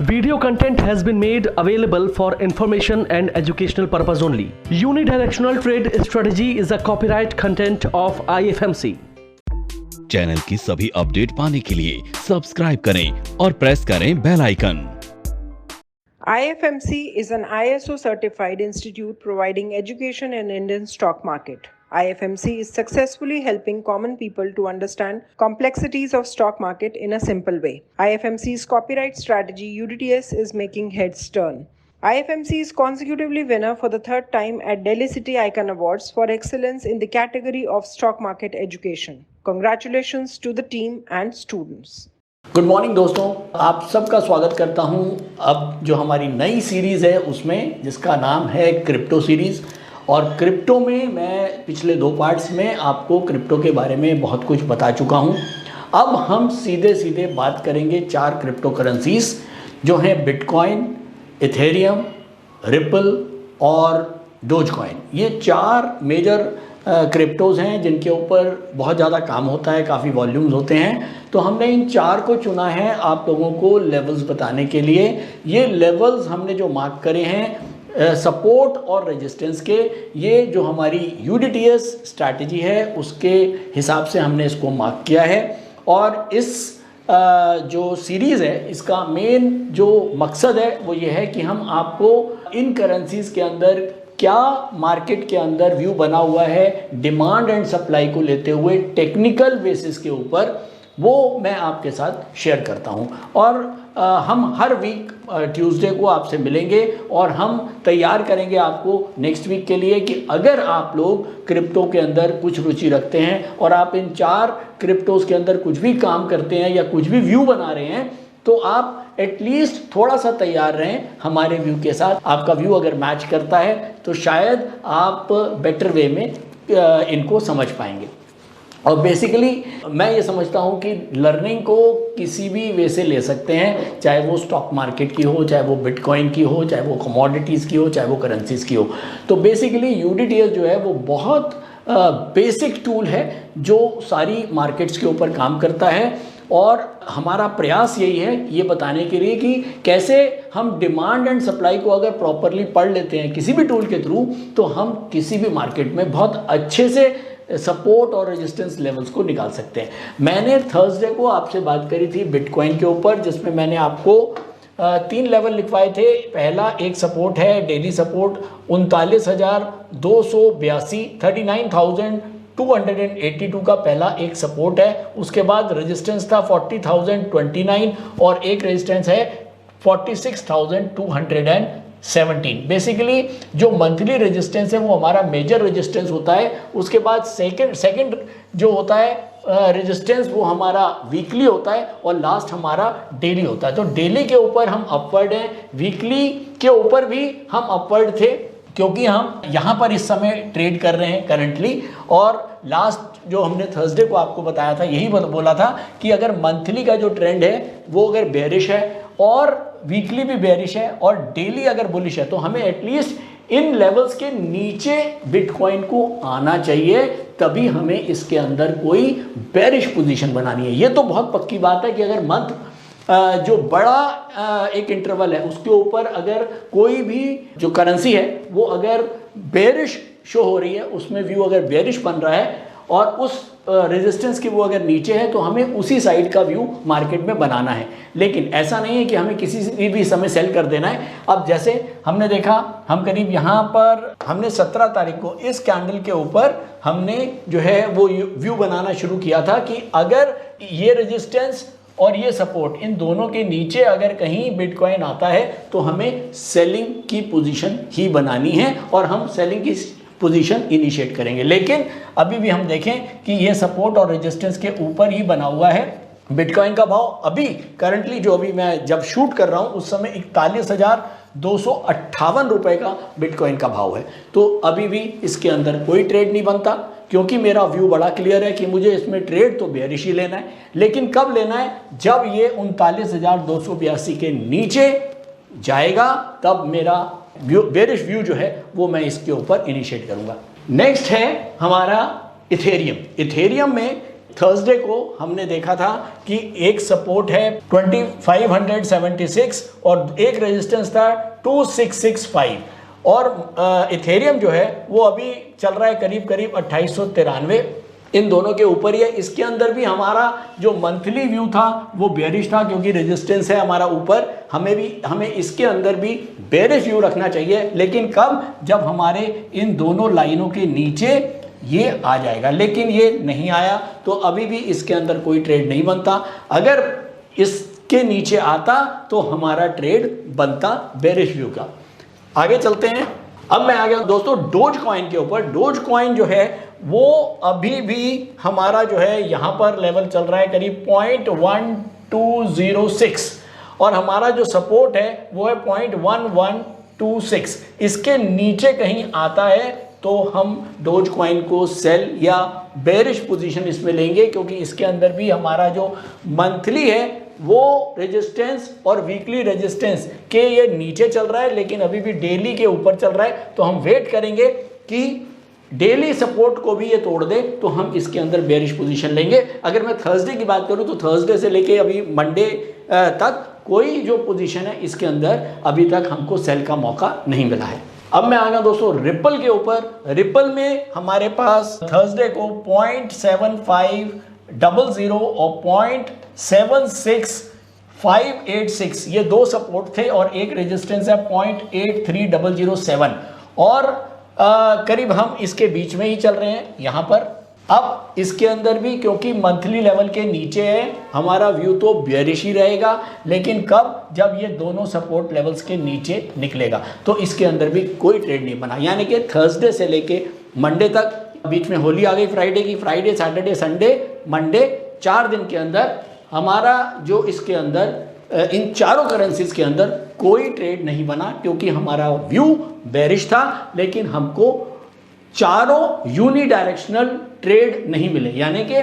Video content has been made available for information and educational purpose only. Unidirectional trade strategy is a copyright content of IFMC. Channel की सभी update पाने के लिए subscribe करें और press करें bell icon. IFMC is an ISO certified institute providing education in Indian stock market. IFMC is successfully helping common people to understand complexities of stock market in a simple way. IFMC's copyright strategy UDTS is making heads turn. IFMC is consecutively winner for the third time at Delhi City Icon Awards for excellence in the category of stock market education. Congratulations to the team and students. Good morning दोस्तों, आप सबका स्वागत करता हूं अब जो हमारी नई सीरीज़ है उसमें, जिसका नाम है क्रिप्टो सीरीज़। और क्रिप्टो में मैं पिछले 2 पार्ट्स में आपको क्रिप्टो के बारे में बहुत कुछ बता चुका हूं। अब हम सीधे बात करेंगे 4 क्रिप्टो करेंसीज जो हैं बिटकॉइन, इथेरियम, रिपल और डोजकॉइन। ये 4 मेजर क्रिप्टोज़ हैं जिनके ऊपर बहुत ज़्यादा काम होता है, काफ़ी वॉल्यूम्स होते हैं। तो हमने इन 4 को चुना है आप लोगों को लेवल्स बताने के लिए। ये लेवल्स हमने जो मार्क करे हैं सपोर्ट और रेजिस्टेंस के, ये जो हमारी UDTS स्ट्रैटेजी है उसके हिसाब से हमने इसको मार्क किया है। और इस जो सीरीज़ है इसका मेन जो मकसद है वो ये है कि हम आपको इन करेंसीज़ के अंदर क्या मार्केट के अंदर व्यू बना हुआ है डिमांड एंड सप्लाई को लेते हुए टेक्निकल बेसिस के ऊपर, वो मैं आपके साथ शेयर करता हूं। और हम हर वीक ट्यूसडे को आपसे मिलेंगे और हम तैयार करेंगे आपको नेक्स्ट वीक के लिए कि अगर आप लोग क्रिप्टो के अंदर कुछ रुचि रखते हैं और आप इन 4 क्रिप्टोज़ के अंदर कुछ भी काम करते हैं या कुछ भी व्यू बना रहे हैं, तो आप एटलीस्ट थोड़ा सा तैयार रहें हमारे व्यू के साथ। आपका व्यू अगर मैच करता है तो शायद आप बेटर वे में इनको समझ पाएंगे। और बेसिकली मैं ये समझता हूँ कि लर्निंग को किसी भी वे से ले सकते हैं, चाहे वो स्टॉक मार्केट की हो, चाहे वो बिटकॉइन की हो, चाहे वो कमोडिटीज़ की हो, चाहे वो करेंसीज़ की हो। तो बेसिकली UDTS जो है वो बहुत बेसिक टूल है जो सारी मार्केट्स के ऊपर काम करता है। और हमारा प्रयास यही है ये बताने के लिए कि कैसे हम डिमांड एंड सप्लाई को अगर प्रॉपरली पढ़ लेते हैं किसी भी टूल के थ्रू, तो हम किसी भी मार्केट में बहुत अच्छे से सपोर्ट और रेजिस्टेंस लेवल्स को निकाल सकते हैं। मैंने थर्सडे को आपसे बात करी थी बिटकॉइन के ऊपर, जिसमें मैंने आपको 3 लेवल लिखवाए थे। पहला एक सपोर्ट है डेली सपोर्ट 39,282 39,282 का पहला एक सपोर्ट है। उसके बाद रेजिस्टेंस था 40,029 और एक रेजिस्टेंस है 46,217। बेसिकली जो मंथली रेजिस्टेंस है वो हमारा मेजर रेजिस्टेंस होता है। उसके बाद सेकंड जो होता है रेजिस्टेंस वो हमारा वीकली होता है और लास्ट हमारा डेली होता है। तो डेली के ऊपर हम अपवर्ड हैं, वीकली के ऊपर भी हम अपवर्ड थे क्योंकि हम यहाँ पर इस समय ट्रेड कर रहे हैं करंटली। और लास्ट जो हमने थर्सडे को आपको बताया था, यही बोला था कि अगर मंथली का जो ट्रेंड है वो अगर बेरिश है और वीकली भी बेरिश है और डेली अगर बुलिश है, तो हमें एटलीस्ट इन लेवल्स के नीचे बिटकॉइन को आना चाहिए, तभी हमें इसके अंदर कोई बेरिश पोजीशन बनानी है। ये तो बहुत पक्की बात है कि अगर मंथ जो बड़ा एक इंटरवल है उसके ऊपर अगर कोई भी जो करेंसी है वो अगर बेरिश शो हो रही है, उसमें व्यू अगर बेरिश बन रहा है और उस रेजिस्टेंस की वो अगर नीचे है, तो हमें उसी साइड का व्यू मार्केट में बनाना है। लेकिन ऐसा नहीं है कि हमें किसी भी समय सेल कर देना है। अब जैसे हमने देखा, हम करीब यहाँ पर हमने 17 तारीख को इस कैंडल के ऊपर हमने जो है वो व्यू बनाना शुरू किया था कि अगर ये रेजिस्टेंस और ये सपोर्ट इन दोनों के नीचे अगर कहीं बिटकॉइन आता है तो हमें सेलिंग की पोजीशन ही बनानी है और हम सेलिंग की पोजीशन इनिशिएट करेंगे। लेकिन अभी भी हम देखें कि ये सपोर्ट और रेजिस्टेंस के ऊपर ही बना हुआ है। बिटकॉइन का भाव अभी करंटली जो अभी मैं जब शूट कर रहा हूँ उस समय 41,258 रुपए का बिटकॉइन का भाव है। तो अभी भी इसके अंदर कोई ट्रेड नहीं बनता क्योंकि मेरा व्यू बड़ा क्लियर है कि मुझे इसमें ट्रेड तो बेरिश ही लेना है। लेकिन कब लेना है? जब ये 39,282 के नीचे जाएगा, तब मेरा बेरिश व्यू जो है वो मैं इसके ऊपर इनिशिएट करूंगा। नेक्स्ट है हमारा इथेरियम। इथेरियम में थर्सडे को हमने देखा था कि एक सपोर्ट है 2576 और एक रेजिस्टेंस था 2665 और इथेरियम जो है वो अभी चल रहा है करीब करीब 2893 इन दोनों के ऊपर ही है। इसके अंदर भी हमारा जो मंथली व्यू था वो बेयरिश था क्योंकि रेजिस्टेंस है हमारा ऊपर, हमें इसके अंदर भी बेयरिश व्यू रखना चाहिए, लेकिन कब, जब हमारे इन दोनों लाइनों के नीचे ये आ जाएगा, लेकिन ये नहीं आया तो अभी भी इसके अंदर कोई ट्रेड नहीं बनता। अगर इसके नीचे आता तो हमारा ट्रेड बनता बेयरिश व्यू का। आगे चलते हैं। अब मैं आ गया दोस्तों डोज कॉइन के ऊपर। डोज कॉइन जो है वो अभी भी हमारा जो है यहाँ पर लेवल चल रहा है करीब 0.1206 और हमारा जो सपोर्ट है वो है 0.1126। इसके नीचे कहीं आता है तो हम डोज कॉइन को सेल या बेरिश पोजीशन इसमें लेंगे, क्योंकि इसके अंदर भी हमारा जो मंथली है वो रेजिस्टेंस और वीकली रेजिस्टेंस के ये नीचे चल रहा है, लेकिन अभी भी डेली के ऊपर चल रहा है। तो हम वेट करेंगे कि डेली सपोर्ट को भी ये तोड़ दे तो हम इसके अंदर बेरिश पोजीशन लेंगे। अगर मैं थर्सडे की बात करूं तो थर्सडे से लेके अभी मंडे तक कोई जो पोजीशन है इसके अंदर अभी तक हमको सेल का मौका नहीं मिला है। अब मैं आ गया दोस्तों रिपल के ऊपर। रिपल में हमारे पास थर्सडे को 0.7500 और 0.76586 ये दो सपोर्ट थे और एक रेजिस्टेंस है 0.83007 और करीब हम इसके बीच में ही चल रहे हैं यहाँ पर। अब इसके अंदर भी क्योंकि मंथली लेवल के नीचे है हमारा व्यू तो बेयरिश ही रहेगा, लेकिन कब, जब ये दोनों सपोर्ट लेवल्स के नीचे निकलेगा तो इसके अंदर भी कोई ट्रेड नहीं बना। यानी कि थर्सडे से लेके मंडे तक, बीच में होली आ गई फ्राइडे की, फ्राइडे सैटरडे संडे मंडे 4 दिन के अंदर हमारा जो इसके अंदर इन चारों करेंसीज के अंदर कोई ट्रेड नहीं बना, क्योंकि हमारा व्यू बेरिश था, लेकिन हमको चारों यूनिडायरेक्शनल ट्रेड नहीं मिले। यानी कि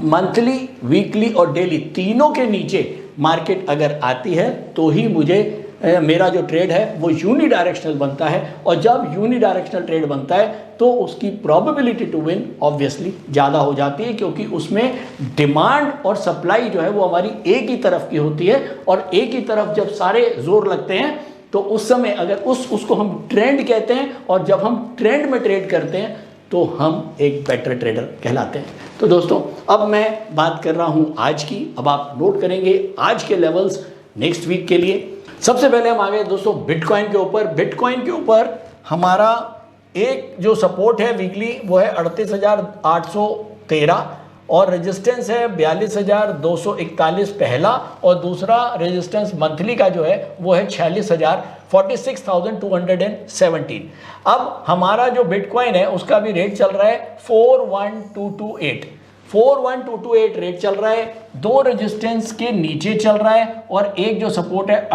मंथली, वीकली और डेली तीनों के नीचे मार्केट अगर आती है तो ही मुझे मेरा जो ट्रेड है वो यूनिडायरेक्शनल बनता है, और जब यूनिडायरेक्शनल ट्रेड बनता है तो उसकी प्रोबेबिलिटी टू विन ऑब्वियसली ज़्यादा हो जाती है, क्योंकि उसमें डिमांड और सप्लाई जो है वो हमारी एक ही तरफ की होती है, और एक ही तरफ जब सारे जोर लगते हैं तो उस समय अगर उसको हम ट्रेंड कहते हैं, और जब हम ट्रेंड में ट्रेड करते हैं तो हम एक बेटर ट्रेडर कहलाते हैं। तो दोस्तों अब मैं बात कर रहा हूं आज की। अब आप नोट करेंगे आज के लेवल्स नेक्स्ट वीक के लिए। सबसे पहले हम आ गए दोस्तों बिटकॉइन के ऊपर। बिटकॉइन के ऊपर हमारा एक जो सपोर्ट है वीकली वो है 38,813 और रेजिस्टेंस है 42,241 पहला, और दूसरा रेजिस्टेंस मंथली का जो है वो है 46,217। अब हमारा जो बिटकॉइन है उसका भी रेट चल रहा है 41228 रेट चल रहा है, दो रेजिस्टेंस के नीचे चल रहा है और एक जो सपोर्ट है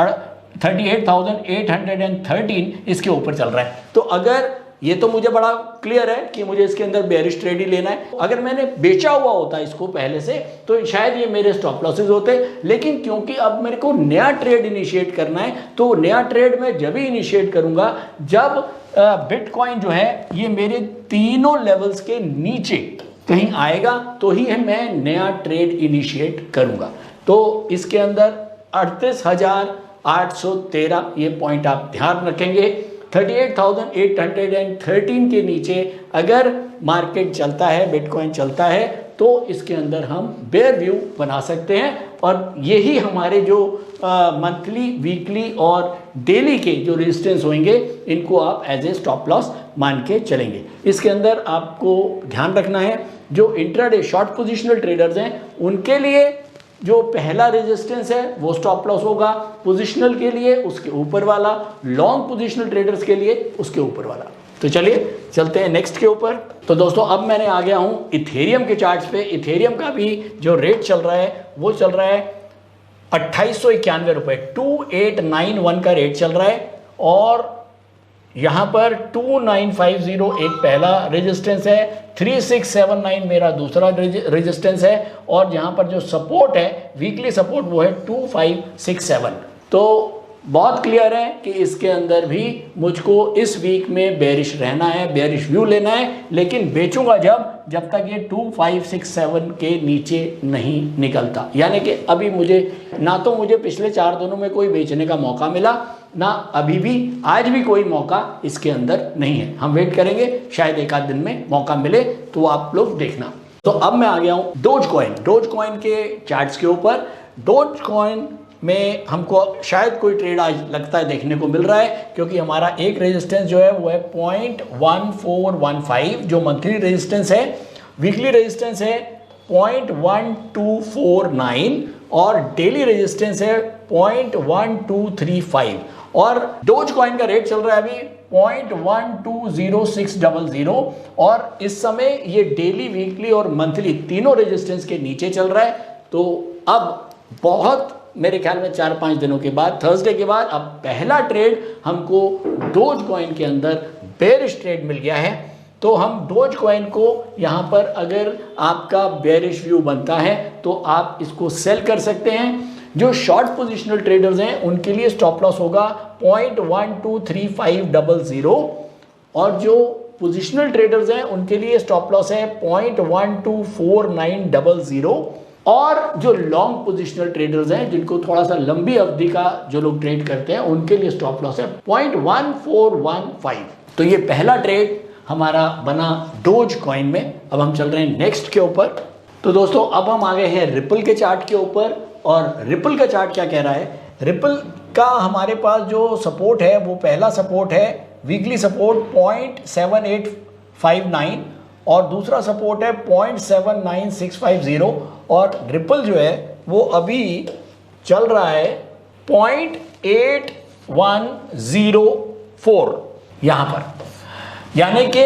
38,813 इसके ऊपर चल रहा है। तो अगर ये तो मुझे बड़ा क्लियर है कि मुझे इसके अंदर बेयरिश ट्रेड ही लेना है। अगर मैंने बेचा हुआ होता इसको पहले से तो शायद ये मेरे स्टॉप लॉसेस होते, लेकिन क्योंकि अब मेरे को नया ट्रेड इनिशिएट करना है तो नया ट्रेड मैं जब ही इनिशिएट करूंगा जब बिटकॉइन जो है ये मेरे तीनों लेवल्स के नीचे कहीं आएगा तो ही है मैं नया ट्रेड इनिशिएट करूंगा। तो इसके अंदर 38,813 ये पॉइंट आप ध्यान रखेंगे। 38,813 के नीचे अगर मार्केट चलता है, बिटकॉइन चलता है, तो इसके अंदर हम बेयर व्यू बना सकते हैं, और यही हमारे जो मंथली, वीकली और डेली के जो रेजिस्टेंस होंगे इनको आप एज ए स्टॉप लॉस मान के चलेंगे। इसके अंदर आपको ध्यान रखना है जो इंट्राडे शॉर्ट पोजिशनल ट्रेडर्स हैं उनके लिए जो पहला रेजिस्टेंस है वो स्टॉप लॉस होगा, पोजिशनल के लिए उसके ऊपर वाला, लॉन्ग पोजिशनल ट्रेडर्स के लिए उसके ऊपर वाला। तो चलिए चलते हैं नेक्स्ट के ऊपर। तो दोस्तों अब मैंने आ गया हूं इथेरियम के चार्ट्स पे। इथेरियम का भी जो रेट चल रहा है वो चल रहा है 2891 रुपए, 2891 का रेट चल रहा है, और यहाँ पर 2950 एक पहला रेजिस्टेंस है, 3679 मेरा दूसरा रेजिस्टेंस है, और यहाँ पर जो सपोर्ट है वीकली सपोर्ट वो है 2567। तो बहुत क्लियर है कि इसके अंदर भी मुझको इस वीक में बेरिश रहना है, बेरिश व्यू लेना है, लेकिन बेचूंगा जब तक ये 2567 के नीचे नहीं निकलता। यानी कि अभी मुझे ना तो मुझे पिछले 4 दिनों में कोई बेचने का मौका मिला, ना अभी भी आज भी कोई मौका इसके अंदर नहीं है। हम वेट करेंगे, शायद एक आध दिन में मौका मिले तो आप लोग देखना। तो अब मैं आ गया हूँ डोज कॉइन के चार्ट्स के ऊपर। डोज कॉइन में हमको शायद कोई ट्रेड आज लगता है देखने को मिल रहा है, क्योंकि हमारा एक रेजिस्टेंस जो है वो है 0.1415 जो मंथली रेजिस्टेंस है, वीकली रेजिस्टेंस है 0.1249 और डेली रेजिस्टेंस है 0.1235 और डोज कॉइन का रेट चल रहा है अभी 0.120600 और इस समय ये डेली, वीकली और मंथली तीनों रेजिस्टेंस के नीचे चल रहा है। तो अब बहुत मेरे ख्याल में 4-5 दिनों के बाद, थर्सडे के बाद, अब पहला ट्रेड हमको डोज कॉइन के अंदर बेरिश ट्रेड मिल गया है। तो हम डोज कॉइन को यहाँ पर अगर आपका बेरिश व्यू बनता है तो आप इसको सेल कर सकते हैं। जो शॉर्ट पोजिशनल ट्रेडर्स हैं उनके लिए स्टॉप लॉस होगा 0.123500 और जो पोजिशनल ट्रेडर्स हैं उनके लिए स्टॉप लॉस है 0.124900 और जो लॉन्ग पोजिशनल ट्रेडर्स हैं जिनको थोड़ा सा लंबी अवधि का जो लोग ट्रेड करते हैं उनके लिए स्टॉप लॉस है 0.1415। तो ये पहला ट्रेड हमारा बना डोज कॉइन में। अब हम चल रहे हैं नेक्स्ट के ऊपर। तो दोस्तों अब हम आ गए हैं रिपल के चार्ट के ऊपर और रिपल का चार्ट क्या कह रहा है। रिपल का हमारे पास जो सपोर्ट है वो पहला सपोर्ट है वीकली सपोर्ट 0.7859 और दूसरा सपोर्ट है 0.79650 और रिपल जो है वो अभी चल रहा है 0.8104 यहाँ पर। यानी कि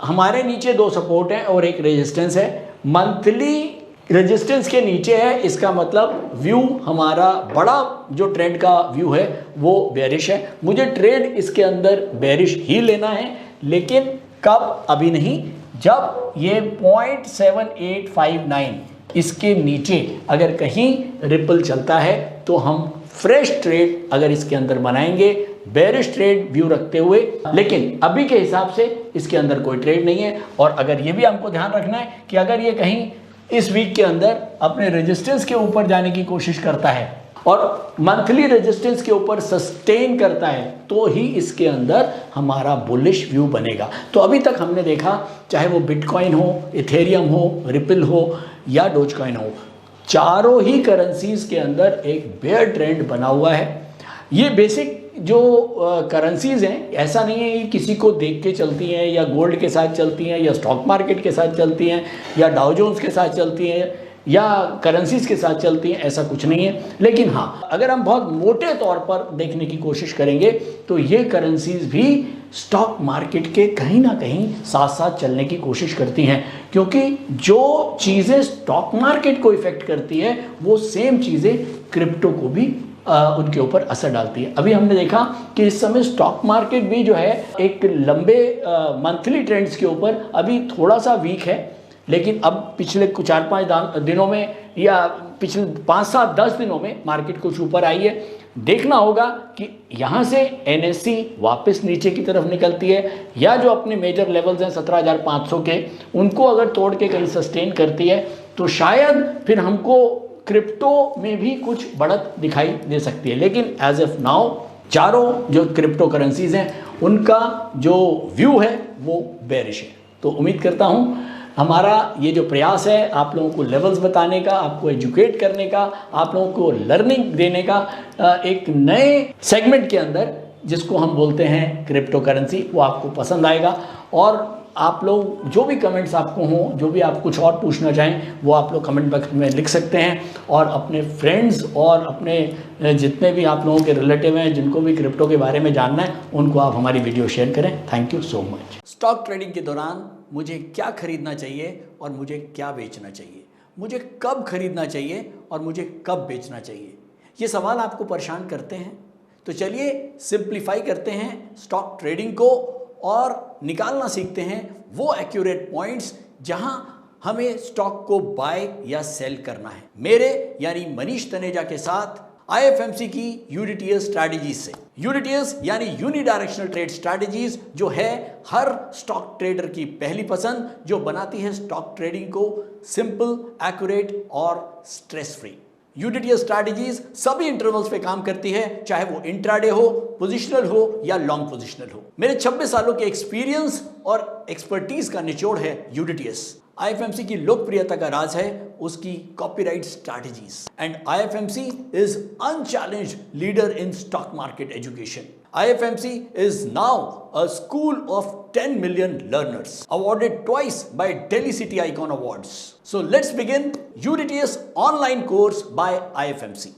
हमारे नीचे 2 सपोर्ट हैं और एक रेजिस्टेंस है। मंथली रेजिस्टेंस के नीचे है, इसका मतलब व्यू हमारा बड़ा जो ट्रेंड का व्यू है वो बेरिश है। मुझे ट्रेड इसके अंदर बेरिश ही लेना है, लेकिन कब, अभी नहीं। जब ये 0.7859 इसके नीचे अगर कहीं रिपल चलता है तो हम फ्रेश ट्रेड अगर इसके अंदर बनाएंगे, बेरिश ट्रेड व्यू रखते हुए। लेकिन अभी के हिसाब से इसके अंदर कोई ट्रेड नहीं है। और अगर ये भी हमको ध्यान रखना है कि अगर ये कहीं इस वीक के अंदर अपने रेजिस्टेंस के ऊपर जाने की कोशिश करता है और मंथली रेजिस्टेंस के ऊपर सस्टेन करता है तो ही इसके अंदर हमारा बुलिश व्यू बनेगा। तो अभी तक हमने देखा, चाहे वो बिटकॉइन हो, इथेरियम हो, रिपल हो या डोज कॉइन हो, चारों ही करेंसीज के अंदर एक बेयर ट्रेंड बना हुआ है। ये बेसिक जो करेंसीज हैं, ऐसा नहीं है कि किसी को देख के चलती हैं या गोल्ड के साथ चलती हैं या स्टॉक मार्केट के साथ चलती हैं या डाउ जोन्स के साथ चलती हैं या करेंसीज के साथ चलती हैं, ऐसा कुछ नहीं है। लेकिन हाँ, अगर हम बहुत मोटे तौर पर देखने की कोशिश करेंगे तो ये करेंसीज भी स्टॉक मार्केट के कहीं ना कहीं साथ साथ चलने की कोशिश करती हैं, क्योंकि जो चीज़ें स्टॉक मार्केट को इफेक्ट करती है वो सेम चीज़ें क्रिप्टो को भी उनके ऊपर असर डालती है। अभी हमने देखा कि इस समय स्टॉक मार्केट भी जो है एक लंबे मंथली ट्रेंड्स के ऊपर अभी थोड़ा सा वीक है, लेकिन अब पिछले 4-5 दिनों में या पिछले 5-7-10 दिनों में मार्केट कुछ ऊपर आई है। देखना होगा कि यहाँ से NSE वापस नीचे की तरफ निकलती है या जो अपने मेजर लेवल्स हैं 17,500 के, उनको अगर तोड़ के कहीं सस्टेन करती है तो शायद फिर हमको क्रिप्टो में भी कुछ बढ़त दिखाई दे सकती है। लेकिन एज ऑफ नाउ चारों जो क्रिप्टो करेंसीज हैं उनका जो व्यू है वो बेरिश है। तो उम्मीद करता हूँ हमारा ये जो प्रयास है आप लोगों को लेवल्स बताने का, आपको एजुकेट करने का, आप लोगों को लर्निंग देने का एक नए सेगमेंट के अंदर जिसको हम बोलते हैं क्रिप्टो करेंसी, वो आपको पसंद आएगा। और आप लोग जो भी कमेंट्स आपको हों, जो भी आप कुछ और पूछना चाहें, वो आप लोग कमेंट बॉक्स में लिख सकते हैं और अपने फ्रेंड्स और अपने जितने भी आप लोगों के रिलेटिव हैं जिनको भी क्रिप्टो के बारे में जानना है उनको आप हमारी वीडियो शेयर करें। Thank you so much. Stock trading के दौरान मुझे क्या खरीदना चाहिए और मुझे क्या बेचना चाहिए, मुझे कब खरीदना चाहिए और मुझे कब बेचना चाहिए, ये सवाल आपको परेशान करते हैं। तो चलिए सिंप्लीफाई करते हैं स्टॉक ट्रेडिंग को और निकालना सीखते हैं वो एक्यूरेट पॉइंट्स जहां हमें स्टॉक को बाय या सेल करना है। मेरे यानी मनीष तनेजा के साथ IFMC की यूनिटीएस स्ट्रैटेजी से। यूनिटीएस यानी यूनिडायरेक्शनल ट्रेड स्ट्रैटेजीज, जो है हर स्टॉक ट्रेडर की पहली पसंद, जो बनाती है स्टॉक ट्रेडिंग को सिंपल, एक्यूरेट और स्ट्रेस फ्री। यूनिटीएस स्ट्रैटेजीज सभी इंटरवल्स पे काम करती है, चाहे वो इंट्राडे हो, पोजिशनल हो या लॉन्ग पोजिशनल हो। मेरे 26 सालों के एक्सपीरियंस और एक्सपर्टीज का निचोड़ है यूनिटीएस। IFMC की लोकप्रियता का राज है उसकी copyright strategies, and IFMC is unchallenged leader in stock market education. IFMC is now a school of 10 million learners, awarded twice by Delhi City Icon Awards. So let's begin UDTS online course by IFMC.